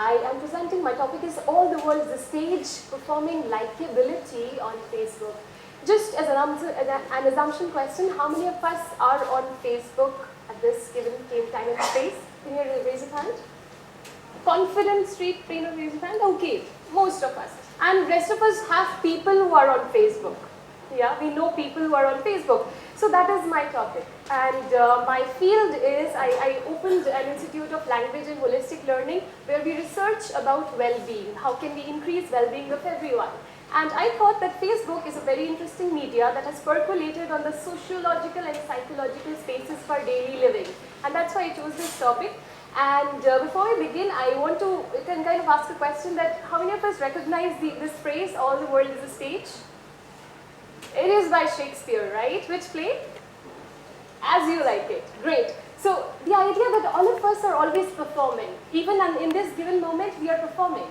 I am presenting, my topic is All the World is a Stage, Performing Likeability on Facebook. Just as an assumption question, how many of us are on Facebook at this given time and space? Can you raise your hand? Confident street trainer, raise your hand? Okay, most of us. And rest of us have people who are on Facebook. Yeah, we know people who are on Facebook. So that is my topic. And my field is, I opened an Institute of Language and Holistic Learning where we research about well-being. How can we increase well-being of everyone? And I thought that Facebook is a very interesting media that has percolated on the sociological and psychological spaces for daily living. And that's why I chose this topic. And before I begin, I want to kind of ask a question that how many of us recognize this phrase, all the world is a stage? It is by Shakespeare, right? Which play? As You Like It. Great. So the idea that all of us are always performing, even in this given moment, we are performing,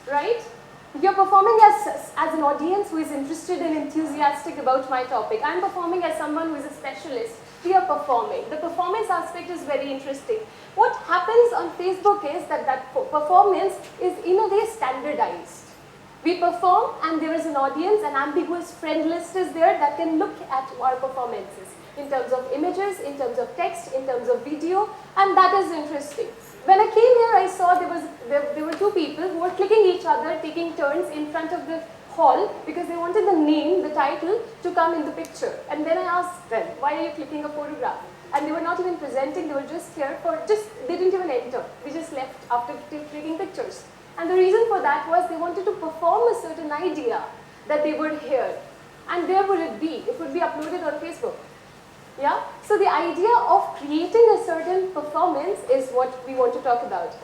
right? We are performing as an audience who is interested and enthusiastic about my topic. I am performing as someone who is a specialist. We are performing. The performance aspect is very interesting. What happens on Facebook is that performance is in a way standardized. We perform and there is an audience, an ambiguous friend list is there that can look at our performances in terms of images, in terms of text, in terms of video, and that is interesting. When I came here, I saw there were two people who were clicking each other, taking turns in front of the hall because they wanted the name, the title to come in the picture. And then I asked them, why are you clicking a photograph? And they were not even presenting, they were just here they didn't even enter. We just left after taking pictures. And the reason for that was they wanted to perform a certain idea that they would hear. And where would it be? It would be uploaded on Facebook. Yeah? So the idea of creating a certain performance is what we want to talk about.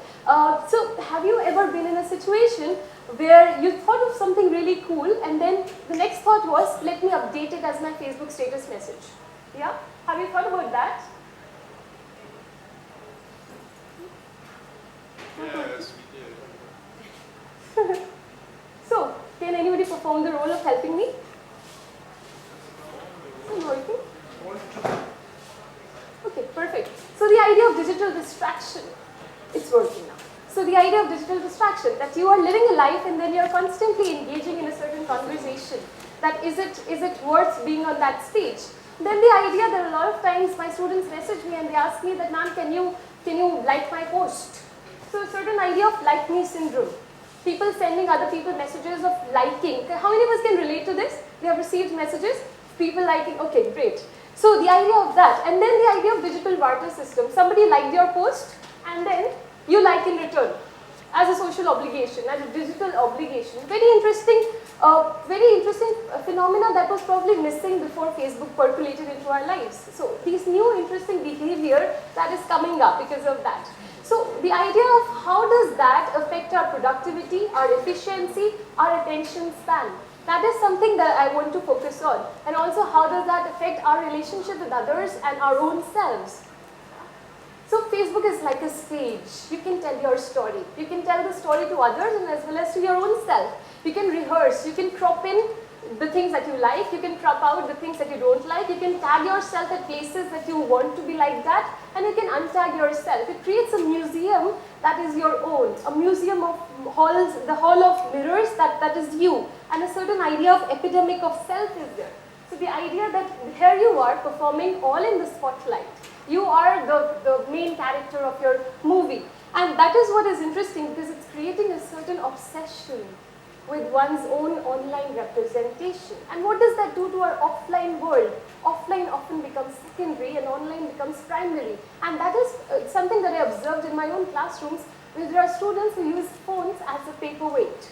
So have you ever been in a situation where you thought of something really cool and then the next thought was, let me update it as my Facebook status message? Yeah? Have you thought about that? Yes, we did. So, can anybody perform the role of helping me? Is it working? Okay, perfect. So the idea of digital distraction, it's working now. So the idea of digital distraction, that you are living a life and then you're constantly engaging in a certain conversation, that is it worth being on that stage? Then the idea that a lot of times my students message me and they ask me that, ma'am, can you like my post? So a certain idea of like me syndrome. People sending other people messages of liking. How many of us can relate to this? They have received messages, people liking, okay, great. So the idea of that, and then the idea of digital barter system. Somebody liked your post and then you like in return as a social obligation, as a digital obligation. Very interesting phenomena that was probably missing before Facebook percolated into our lives. So these new interesting behavior that is coming up because of that. So the idea of how does that affect our productivity, our efficiency, our attention span? That is something that I want to focus on. And also how does that affect our relationship with others and our own selves? So Facebook is like a stage. You can tell your story. You can tell the story to others and as well as to your own self. You can rehearse. You can crop in the things that you like. You can crop out the things that you don't like. You can tag yourself at places that you want to be like that. And you can untag yourself. It creates a museum that is your own. A museum of halls, the hall of mirrors that is you. And a certain idea of epidemic of self is there. So the idea that here you are performing all in the spotlight. You are the main character of your movie. And that is what is interesting because it's creating a certain obsession with one's own online representation. And what does that do to our offline world? Offline often becomes secondary and online becomes primary. And that is something that I observed in my own classrooms where there are students who use phones as a paperweight.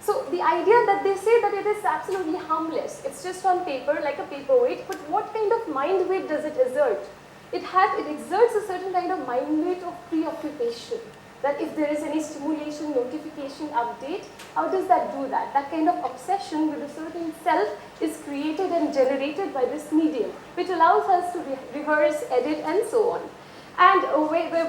So the idea that they say that it is absolutely harmless, it's just on paper like a paperweight, but what kind of mind weight does it exert? It exerts a certain kind of mind weight of preoccupation. That if there is any stimulation, notification, update, how does that do that? That kind of obsession with a certain self is created and generated by this medium, which allows us to rehearse, edit, and so on. And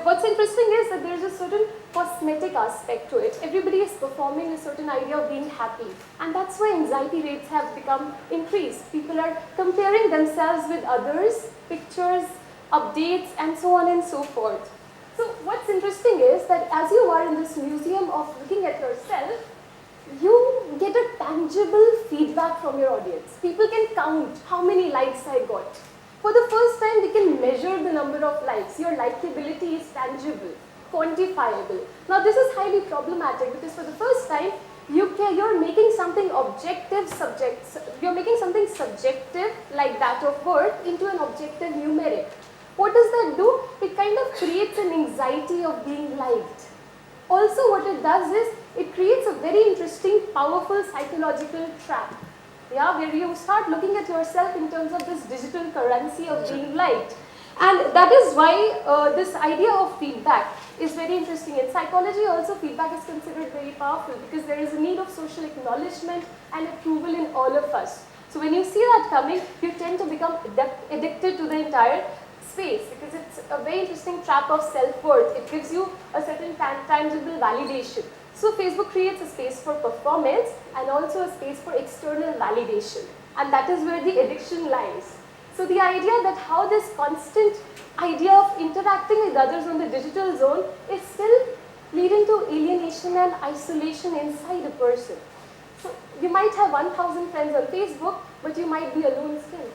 what's interesting is that there is a certain cosmetic aspect to it. Everybody is performing a certain idea of being happy. And that's why anxiety rates have become increased. People are comparing themselves with others, pictures, updates, and so on and so forth. So what's interesting is that as you are in this museum of looking at yourself, you get a tangible feedback from your audience. People can count how many likes I got. For the first time, we can measure the number of likes. Your likability is tangible, quantifiable. Now, this is highly problematic because for the first time, you're making something you're making something subjective like that of worth into an objective numeric. What does that do? It kind of creates an anxiety of being liked. Also, what it does is, it creates a very interesting, powerful psychological trap. Yeah, where you start looking at yourself in terms of this digital currency of being liked. And that is why this idea of feedback is very interesting. In psychology also, feedback is considered very powerful because there is a need of social acknowledgement and approval in all of us. So when you see that coming, you tend to become addicted to the entire space because it's a very interesting trap of self-worth. It gives you a certain tangible validation. So Facebook creates a space for performance and also a space for external validation. And that is where the addiction lies. So the idea that how this constant idea of interacting with others on the digital zone is still leading to alienation and isolation inside a person. So you might have 1,000 friends on Facebook, but you might be alone still.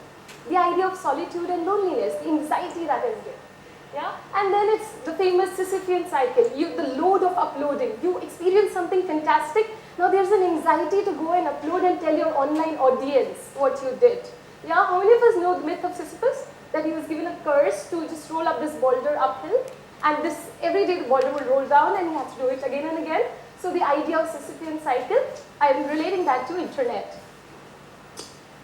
The idea of solitude and loneliness, the anxiety that is there. Yeah? And then it's the famous Sisyphean cycle, the load of uploading. You experience something fantastic, now there's an anxiety to go and upload and tell your online audience what you did. Yeah? How many of us know the myth of Sisyphus? That he was given a curse to just roll up this boulder uphill, and every day the boulder would roll down and he had to do it again and again. So the idea of Sisyphean cycle, I'm relating that to internet.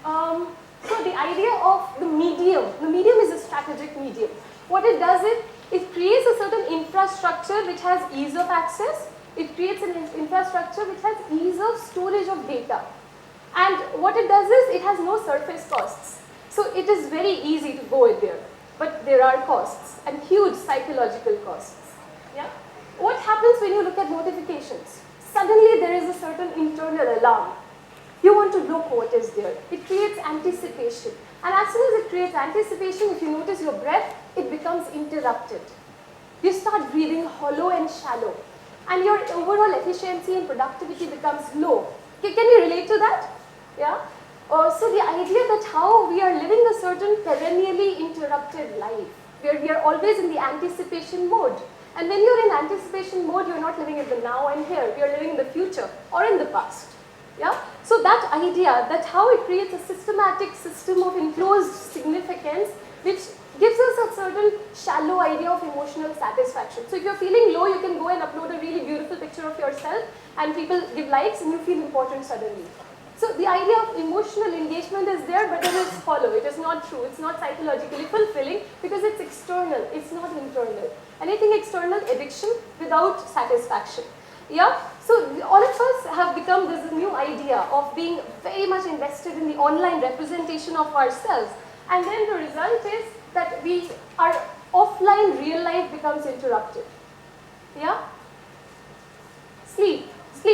So the idea of the medium is a strategic medium. What it does is, it creates a certain infrastructure which has ease of access. It creates an infrastructure which has ease of storage of data. And what it does is, it has no surface costs. So it is very easy to go in there. But there are costs and huge psychological costs. Yeah? What happens when you look at notifications? Suddenly there is a certain internal alarm. You want to look what is there. It creates anticipation. And as soon as it creates anticipation, if you notice your breath, it becomes interrupted. You start breathing hollow and shallow. And your overall efficiency and productivity becomes low. Can you relate to that? Yeah? So the idea that how we are living a certain perennially interrupted life, where we are always in the anticipation mode. And when you're in anticipation mode, you're not living in the now and here. You're living in the future or in the past. Yeah? So that idea, that how it creates a systematic system of enclosed significance, which gives us a certain shallow idea of emotional satisfaction. So if you're feeling low, you can go and upload a really beautiful picture of yourself and people give likes and you feel important suddenly. So the idea of emotional engagement is there, but it is hollow. It is not true. It's not psychologically fulfilling because it's external. It's not internal. Anything external, addiction without satisfaction. Yeah? So all of us have become this new idea of being very much invested in the online representation of ourselves. And then the result is that our offline real life becomes interrupted. Yeah? Sleep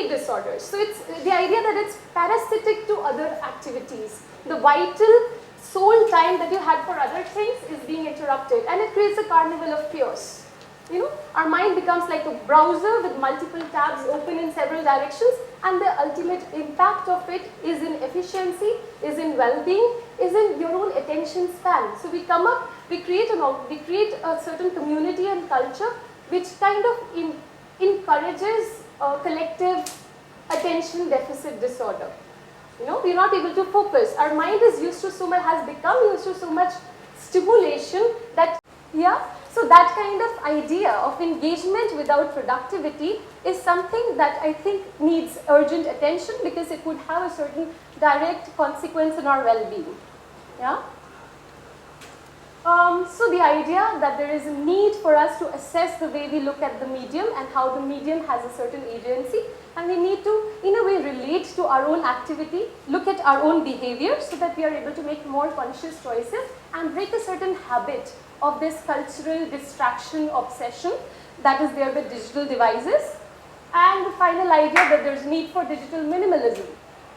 disorders. So it's the idea that it's parasitic to other activities. The vital soul time that you had for other things is being interrupted, and it creates a carnival of chaos. You know, our mind becomes like a browser with multiple tabs open in several directions, and the ultimate impact of it is in efficiency, is in well-being, is in your own attention span. So we create a certain community and culture which kind of encourages collective attention deficit disorder. You know, we're not able to focus. Our mind is has become used to so much stimulation that, yeah. So that kind of idea of engagement without productivity is something that I think needs urgent attention because it would have a certain direct consequence in our well-being. Yeah. So the idea that there is a need for us to assess the way we look at the medium and how the medium has a certain agency, and we need to in a way relate to our own activity, look at our own behavior so that we are able to make more conscious choices and break a certain habit of this cultural distraction obsession that is there with digital devices. And the final idea that there's need for digital minimalism,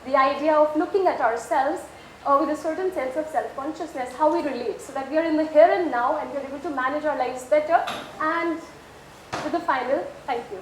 the idea of looking at ourselves with a certain sense of self-consciousness, how we relate, so that we are in the here and now and we are able to manage our lives better. And with the final, thank you.